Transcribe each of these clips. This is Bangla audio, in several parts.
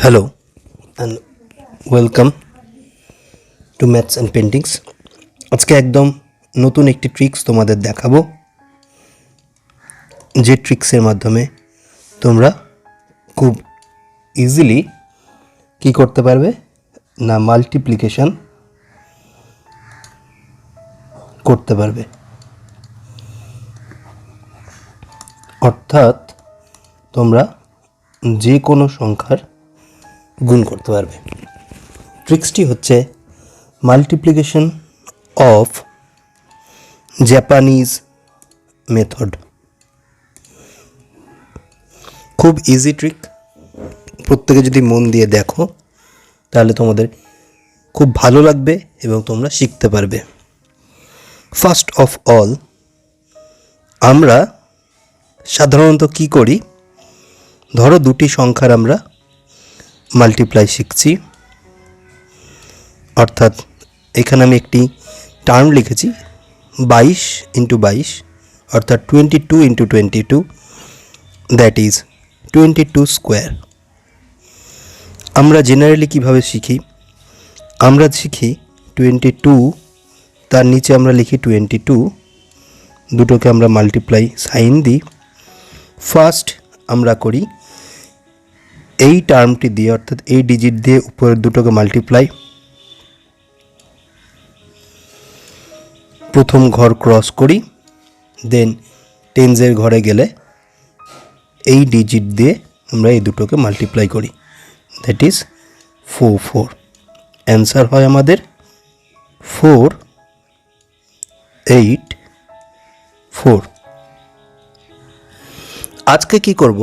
Hello and welcome to maths and paintings. আজকে একদম নতুন একটি ট্রিক্স তোমাদের দেখাবো, যে ট্রিক্সের মাধ্যমে তোমরা খুব ইজিলি কী করতে পারবে না মাল্টিপ্লিকেশন করতে পারবে, অর্থাৎ তোমরা যে কোনো সংখ্যার গুণ করতে পারবে। ট্রিক্সটি হচ্ছে মাল্টিপ্লিকেশন অফ জাপানিজ মেথড। খুব ইজি ট্রিক, প্রত্যেকে যদি মন দিয়ে দেখো তাহলে তোমাদের খুব ভালো লাগবে এবং তোমরা শিখতে পারবে। ফার্স্ট অফ অল, আমরা সাধারণত কি করি, ধরো দুটি সংখ্যার আমরা মাল্টিপ্লাই শিখছি, অর্থাৎ এখানে আমি একটি টার্ম লিখেছি 22 ইন্টু 22, অর্থাৎ 22 ইন্টু 22, দ্যাট ইজ 22 স্কোয়ার। আমরা জেনারেলি কীভাবে শিখি, আমরা শিখি 22, তার নিচে আমরা লিখি 22, দুটোকে আমরা মাল্টিপ্লাই সাইন দিই। ফার্স্ট আমরা করি এই টার্মটি দিয়ে, অর্থাৎ এই ডিজিট দিয়ে উপরের দুটোকে মাল্টিপ্লাই, প্রথম ঘর ক্রস করি, দেন টেন্সের ঘরে গেলে এই ডিজিট দিয়ে আমরা এই দুটোকে মাল্টিপ্লাই করি, দ্যাট ইজ 4 অ্যান্সার হয় আমাদের 4 8 4। আজকে কি করব,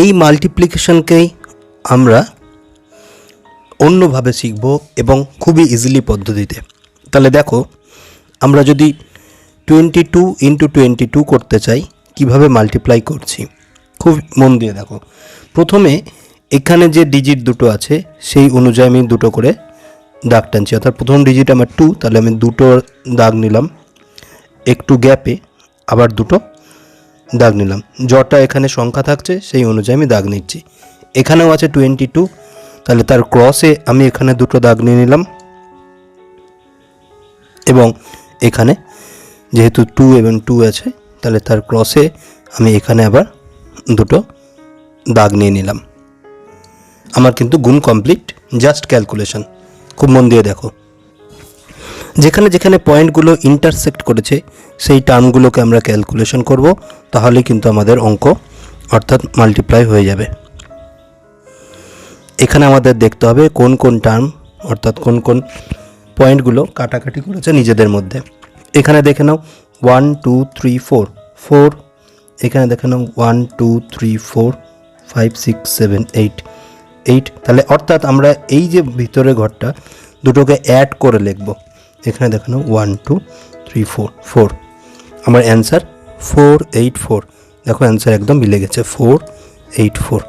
এই মাল্টিপ্লিকেশনকেই আমরা অন্যভাবে শিখব এবং খুবই ইজিলি পদ্ধতিতে। তাহলে দেখো, আমরা যদি 22 ইন্টু 22 করতে চাই, কিভাবে মাল্টিপ্লাই করছি খুব মন দিয়ে দেখো। প্রথমে এখানে যে ডিজিট দুটো আছে সেই অনুযায়ী আমি দুটো করে দাগ টানছি, অর্থাৎ প্রথম ডিজিট আমার 2, তাহলে আমি দুটো দাগ নিলাম, একটু গ্যাপে আবার দুটো দাগ নিলাম, যটা এখানে সংখ্যা থাকছে সেই অনুযায়ী আমি দাগ নিচ্ছি। এখানেও আছে 22, তাহলে তার ক্রসে আমি এখানে দুটো দাগ নিয়ে নিলাম, এবং এখানে যেহেতু 2 এবং 2 আছে তাহলে তার ক্রসে আমি এখানে আবার দুটো দাগ নিয়ে নিলাম। আমার কিন্তু গুণ কমপ্লিট, জাস্ট ক্যালকুলেশন। খুব মন দিয়ে দেখো, যেখানে যেখানে পয়েন্টগুলো ইন্টারসেক্ট করেছে সেই টার্মগুলোকে আমরা ক্যালকুলেশন করব, তাহলে কিন্তু আমাদের অঙ্ক অর্থাৎ মাল্টিপ্লাই হয়ে যাবে। এখানে আমাদের দেখতে হবে কোন কোন টার্ম অর্থাৎ কোন কোন পয়েন্টগুলো কাটাকাটি করেছে নিজেদের মধ্যে। এখানে দেখে নাও 1 2 3 4 4, এখানে দেখে নাও 1 2 3 4 5 6 7 8 8, তাহলে অর্থাৎ আমরা এই যে ভিতরে ঘরটা দুটোকে অ্যাড করে লিখব। এখানে দেখে নাও 1 2 3 4 4, আমার অ্যান্সার 4 8 4। দেখো অ্যান্সার একদম মিলে গেছে 4 8 4।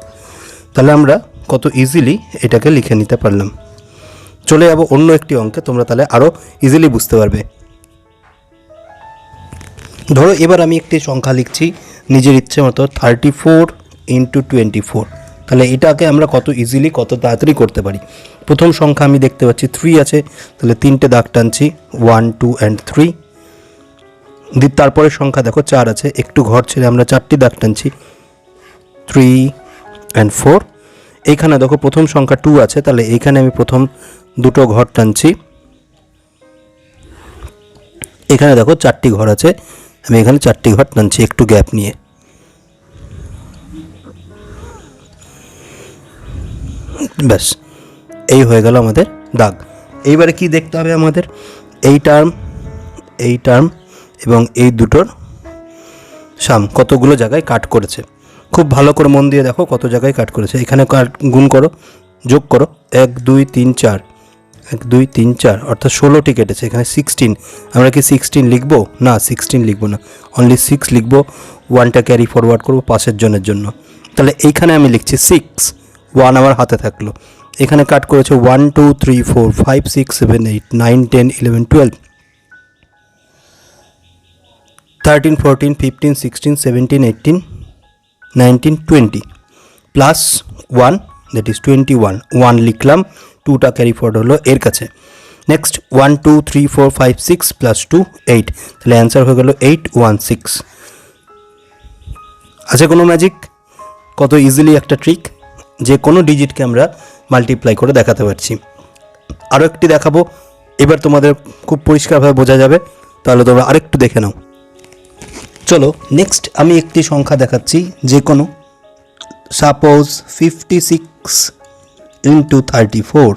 তাহলে আমরা কত ইজিলি এটাকে লিখে নিতে পারলাম। চলে যাবো অন্য একটি অঙ্কে, তোমরা তাহলে আরও ইজিলি বুঝতে পারবে। ধরো এবার আমি একটি সংখ্যা লিখছি নিজের ইচ্ছে মতো 34 ইন্টু 24, তাহলে এটাকে আমরা কত ইজিলি কত তাড়াতাড়ি করতে পারি। প্রথম সংখ্যা আমি দেখতে পাচ্ছি 3 আছে, তাহলে 3টে দাগ টানছি 1 2 অ্যান্ড 3। তারপরে সংখ্যা দেখো 4 আছে, একটু ঘর ছেড়ে আমরা 4টি দাগ টানছি 3 অ্যান্ড 4। এইখানে দেখো প্রথম সংখ্যা 2 আছে, তাহলে এইখানে আমি প্রথম দুটো ঘর টানছি, এখানে দেখো 4টি ঘর আছে, আমি এখানে 4টি ঘর টানছি একটু গ্যাপ নিয়ে। ব্যাস, এই হয়ে গেল আমাদের দাগ। এইবারে কি দেখতে হবে আমাদের, এই টার্ম এবং এই দুটোর সাম কতগুলো জায়গায় কাট করেছে। খুব ভালো করে মন দিয়ে দেখো কত জায়গায় কাট করেছে। এখানে গুণ করো, যোগ করো, 1 2 3 4 1 2 3 4, অর্থাৎ 16টি কেটেছে। এখানে 16, আমরা কি 16 লিখবো না, 16 লিখবো না, অনলি 6 লিখবো। 1টা ক্যারি ফরওয়ার্ড করবো পাশের জনের জন্য। তাহলে এইখানে আমি লিখছি 6, 1 আমার হাতে থাকলো। এখানে কাট করেছে 1 2 3 4 5 6 7 8 9 10 11 12 13 14 15 16 17 18 19 20 প্লাস 1 দ্যাট ইজ 21, 1 লিখলাম, 2টা ক্যারি ফরওয়ার্ড হলো এর কাছে। নেক্সট 1 2 3 4 5 6 প্লাস 2 8, তাহলে অ্যান্সার হয়ে গেল 816। আছে কোনো ম্যাজিক? কত ইজিলি একটা ট্রিক, যে কোনো ডিজিটকে আমরা মাল্টিপ্লাই করে দেখাতে পারছি। আরও একটি দেখাবো, এবার তোমাদের খুব পরিষ্কারভাবে বোঝা যাবে, তাহলে তোমরা আরেকটু দেখে নাও। চলো নেক্সট আমি একটি সংখ্যা দেখাচ্ছি, যে কোনো, সাপোজ 56 ইন্টু 34।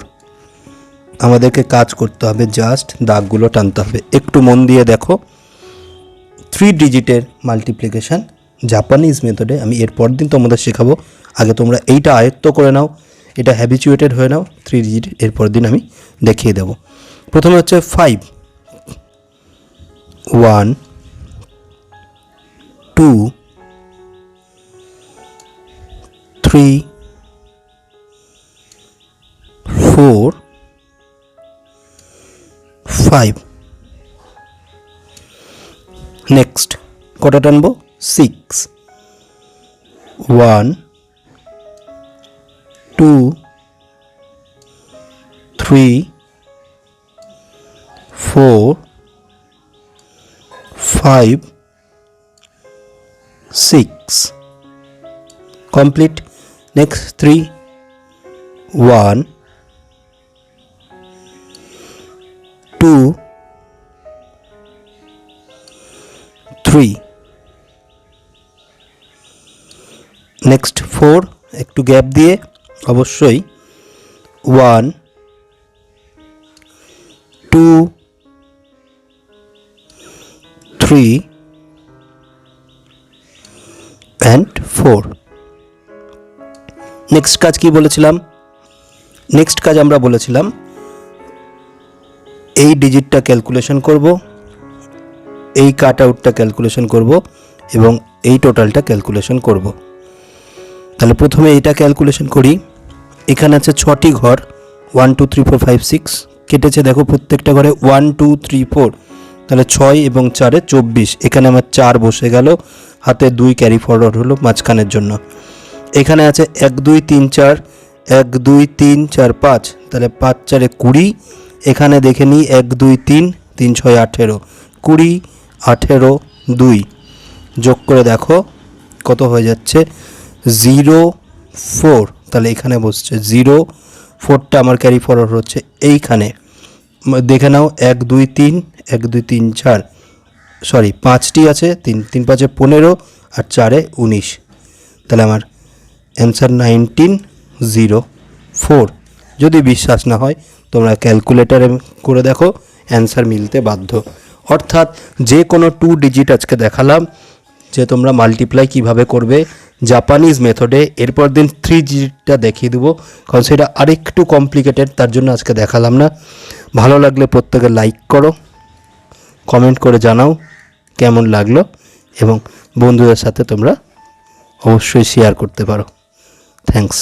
আমাদেরকে কাজ করতে হবে, জাস্ট দাগগুলো টানতে হবে। একটু মন দিয়ে দেখো, 3 ডিজিটের মাল্টিপ্লিকেশান জাপানিজ মেথডে আমি এরপর দিন তোমাদের শেখাবো। আগে তোমরা এইটা আয়ত্ত করে নাও, এটা হ্যাবিচুয়েটেড হয়ে নাও। 3 ডিজিট এরপর দিন আমি দেখিয়ে দেব। প্রথমে হচ্ছে 5, 1 2 3 4 5। নেক্সট কটা টানবো? 6, 1 2 3 4 5 6 কমপ্লিট। নেক্সট 3, 1 2 3। নেক্সট 4, একটু গ্যাপ দিয়ে অবশ্যই 1 2 3 and 4। নেক্সট কাজ কি বলেছিলাম? নেক্সট কাজ আমরা বলেছিলাম এই ডিজিটটা ক্যালকুলেশন করব, এই কাট আউটটা ক্যালকুলেশন করব এবং এই টোটালটা ক্যালকুলেশন করব। তাহলে প্রথমে এটা ক্যালকুলেশন করি। এখানে আছে 6টি ঘর, 1 2 3 4 5 6 কেটেছে, দেখো প্রত্যেকটা ঘরে 1 2 3 4, তাহলে 6 এবং 4 24। এখানে আমার 4 বসে গেল, হাতে 2 ক্যারি ফরওয়ার্ড হলো মাঝখানের জন্য। এখানে আছে 1 2 3 4, 1 2 3 4 5, তাহলে 5 4 20। এখানে দেখে নিই 1 2 3 3 6 18, 20 18 2 যোগ করে দেখো কত হয়ে যাচ্ছে, 0 4। তাহলে এখানে বসছে 0 4টা আমার ক্যারি ফরওয়ার্ড হচ্ছে এইখানে। দেখে নাও 1 2 3 1 2 3 4, সরি 5টি আছে, 3 3 5 15 আর 4 19। তাহলে আমার অ্যান্সার 1904। যদি বিশ্বাস না হয় তোমরা ক্যালকুলেটারে করে দেখো, অ্যান্সার মিলতে বাধ্য। অর্থাৎ যে কোনো 2 ডিজিট আজকে দেখালাম যে তোমরা মাল্টিপ্লাই কিভাবে করবে জাপানিজ মেথডে। এরপর দিন 3 ডিজিটটা দেখিয়ে দেবো, কারণ সেটা আরেকটু কমপ্লিকেটেড, তার জন্য আজকে দেখালাম না। ভালো লাগলে প্রত্যেকে লাইক করো, কমেন্ট করে জানাও কেমন লাগলো, এবং বন্ধুদের সাথে তোমরা অবশ্যই শেয়ার করতে পারো। থ্যাঙ্কস।